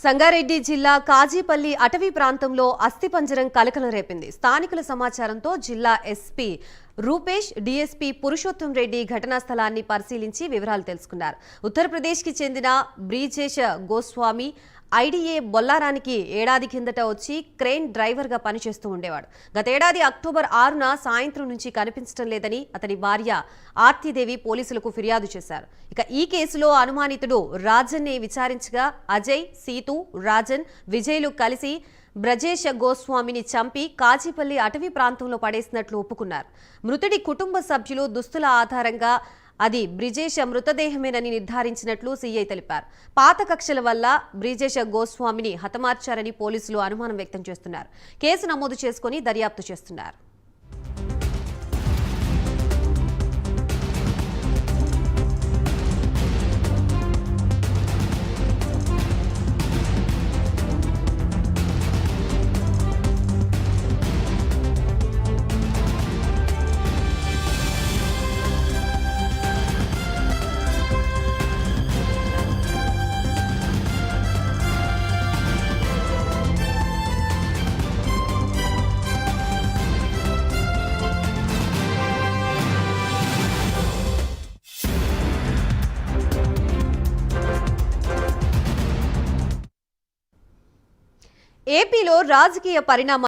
సంగారెడ్డి జిల్లా కాజీపల్లి అటవీ ప్రాంతంలో అస్థిపంజరం కలకలం రేపింది. స్థానికుల సమాచారంతో జిల్లా ఎస్పీ రూపేష్, డీఎస్పీ పురుషోత్తం రెడ్డి ఘటనా స్థలాన్ని పరిశీలించి వివరాలు తెలుసుకున్నారు. ఉత్తరప్రదేశ్కి చెందిన బ్రిజేష్ గోస్వామి ఐడీఏ బొల్లారానికి ఏడాది కిందట వచ్చి క్రేన్ డ్రైవర్గా పనిచేస్తూ ఉండేవాడు. గతేడాది అక్టోబర్ 6న సాయంత్రం నుంచి కనిపించడం లేదని అతని భార్య ఆర్తిదేవి పోలీసులకు ఫిర్యాదు చేశారు. ఈ కేసులో అనుమానితుడు రాజన్ ని విచారించగా అజయ్, సీతు, రాజన్, విజయ్లు కలిసి బ్రజేష్ గోస్వామిని చంపి కాజీపల్లి అటవీ ప్రాంతంలో పడేసినట్లు ఒప్పుకున్నారు. మృతుడి కుటుంబ సభ్యులు దుస్తుల ఆధారంగా అది బ్రిజేష్ మృతదేహమేనని నిర్ధారించినట్లు సీఐ తెలిపారు. పాత కక్షల వల్ల బ్రిజేష్ గోస్వామిని హతమార్చారని పోలీసులు అనుమానం వ్యక్తం చేస్తున్నారు. కేసు నమోదు చేసుకుని దర్యాప్తు చేస్తున్నారు. ఏపీలో రాజకీయ పరిణామాలు